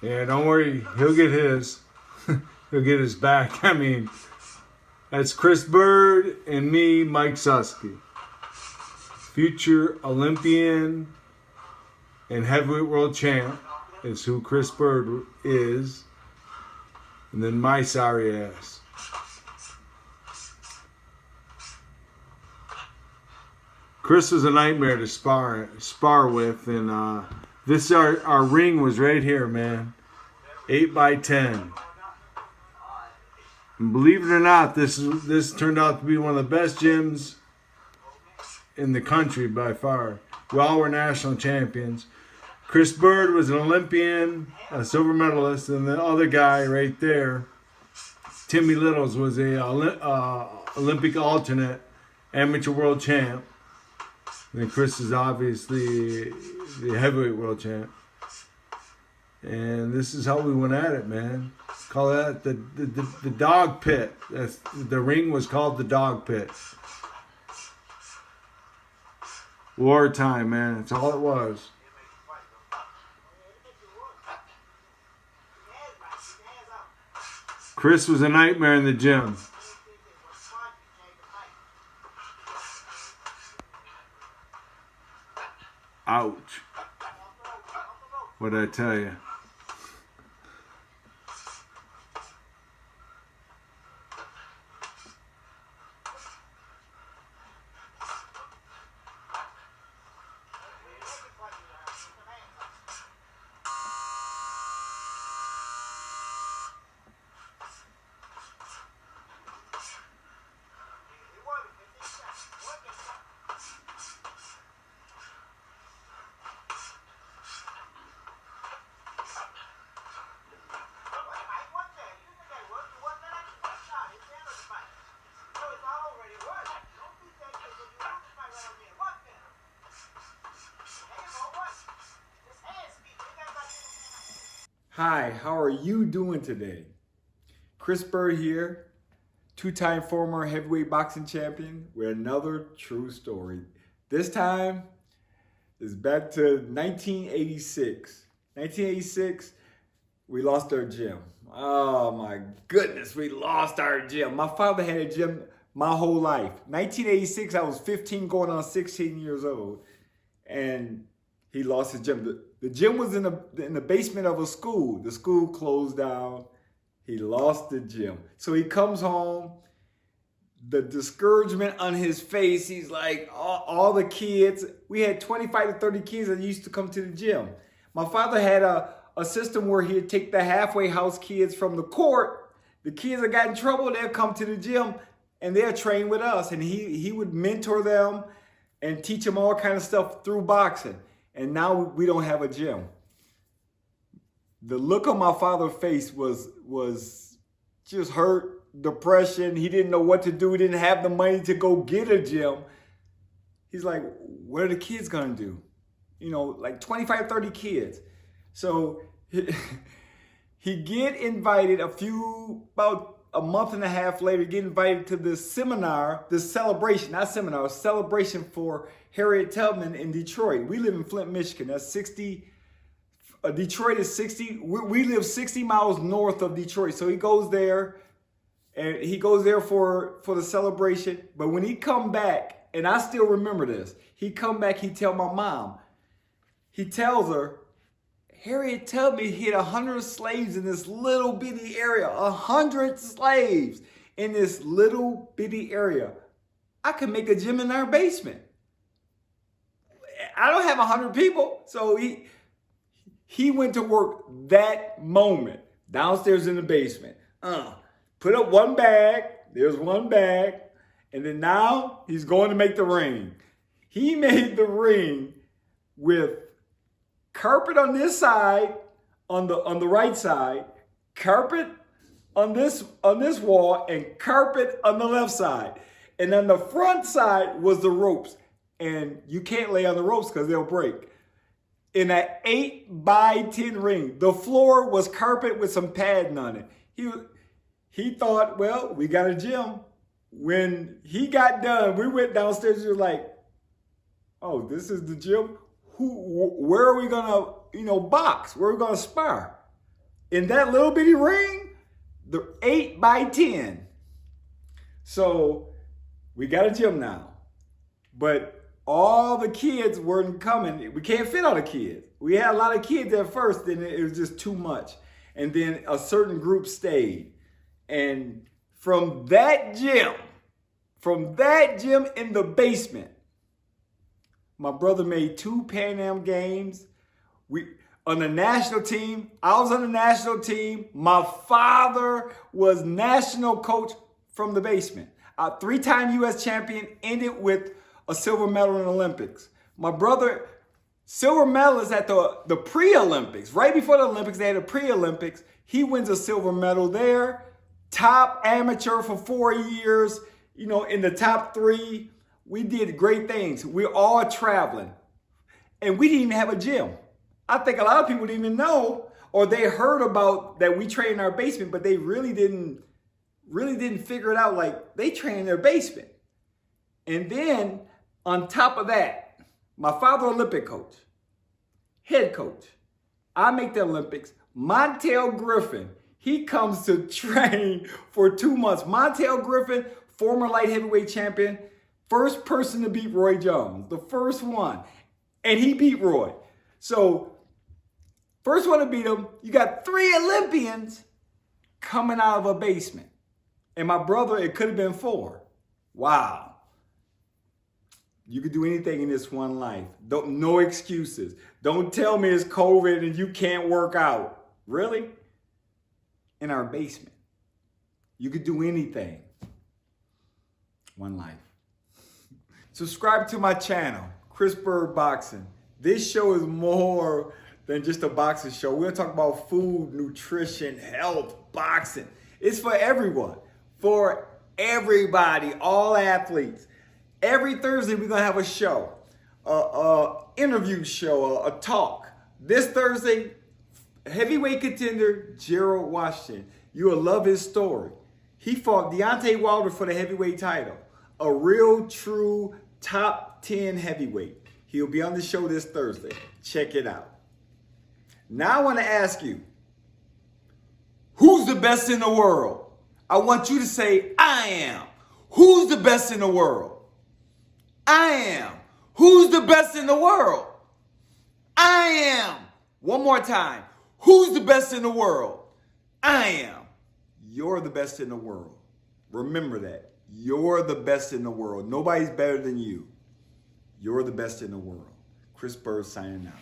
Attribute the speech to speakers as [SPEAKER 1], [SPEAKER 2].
[SPEAKER 1] Yeah, don't worry. He'll get his. He'll get his back. I mean, that's Chris Byrd and me, Mike Susky. Future Olympian and heavyweight world champ is who Chris Byrd is. And then my sorry ass. Chris was a nightmare to spar with, and our ring was right here, man, 8x10. And believe it or not, this turned out to be one of the best gyms in the country by far. We all were national champions. Chris Byrd was an Olympian, a silver medalist, and the other guy right there, Timmy Littles, was a Olympic alternate, amateur world champ. And Chris is obviously the heavyweight world champ. And this is how we went at it, man. Call that the dog pit. The ring was called the dog pit. Wartime, man. That's all it was. Chris was a nightmare in the gym. Ouch. What'd I tell you?
[SPEAKER 2] Hi, how are you doing today? Chris Byrd here, two-time former heavyweight boxing champion with another true story. This time is back to 1986. 1986, we lost our gym. Oh my goodness, we lost our gym. My father had a gym my whole life. 1986, I was 15 going on 16 years old, and he lost his gym. The gym was in the basement of a school. The school closed down. He lost the gym. So he comes home, the discouragement on his face. He's like, all the kids, we had 25 to 30 kids that used to come to the gym. My father had a system where he'd take the halfway house kids from the court. The kids that got in trouble, they'd come to the gym and they'd train with us. And he would mentor them and teach them all kind of stuff through boxing. And now we don't have a gym. The look on my father's face was just hurt, depression. He didn't know what to do. He didn't have the money to go get a gym. He's like, what are the kids gonna do? You know, like 25, 30 kids. So he get invited about a month and a half later, get invited to this seminar, this celebration, not seminar, celebration for Harriet Tubman in Detroit. We live in Flint, Michigan. That's 60, Detroit is 60, we live 60 miles north of Detroit. So he goes there, and he goes there for the celebration. But when he come back, and I still remember this, he come back, he tell my mom, he tells her, Harriet Tubman hid 100 slaves in this little bitty area. 100 slaves in this little bitty area. I could make a gym in our basement. I don't have 100 people. So he went to work that moment downstairs in the basement. Put up one bag. There's one bag. And then now he's going to make the ring. He made the ring with carpet on this side, on the right side, carpet on this wall, and carpet on the left side. And on the front side was the ropes. And you can't lay on the ropes because they'll break. In an 8x10 ring, the floor was carpet with some padding on it. He thought, well, we got a gym. When he got done, we went downstairs. He was like, oh, this is the gym? Where are we gonna, box? Where are we gonna spar? in that little bitty ring, the 8 by 10. So we got a gym now, but all the kids weren't coming. We can't fit all the kids. We had a lot of kids at first, then it was just too much. And then a certain group stayed. And from that gym in the basement, my brother made 2 Pan Am games. On the national team, I was on the national team. My father was national coach from the basement. A 3-time U.S. champion, ended with a silver medal in the Olympics. My brother, silver medalist at the pre-Olympics. Right before the Olympics, they had a pre-Olympics. He wins a silver medal there. Top amateur for 4 years, in the top 3. We did great things. We're all traveling. And we didn't even have a gym. I think a lot of people didn't even know, or they heard about that we train in our basement, but they really didn't figure it out. Like, they train in their basement. And then on top of that, my father, Olympic coach, head coach. I make the Olympics. Montell Griffin, he comes to train for 2 months. Montell Griffin, former light heavyweight champion, first person to beat Roy Jones, the first one. And he beat Roy. So, first one to beat him, you got 3 Olympians coming out of a basement. And my brother, it could have been 4. Wow. You could do anything in this one life. No excuses. Don't tell me it's COVID and you can't work out. Really? In our basement. You could do anything. One life. Subscribe to my channel, Chris Byrd Boxing. This show is more than just a boxing show. We'll talk about food, nutrition, health, boxing. It's for everyone. For everybody, all athletes. Every Thursday, we're going to have a show, interview show, a talk. This Thursday, heavyweight contender Gerald Washington. You will love his story. He fought Deontay Wilder for the heavyweight title. A real, true top 10 heavyweight. He'll be on the show this Thursday. Check it out. Now I want to ask you, who's the best in the world? I want you to say, I am. Who's the best in the world? I am. Who's the best in the world? I am. One more time. Who's the best in the world? I am. You're the best in the world. Remember that. You're the best in the world. Nobody's better than you. You're the best in the world. Chris Byrd signing out.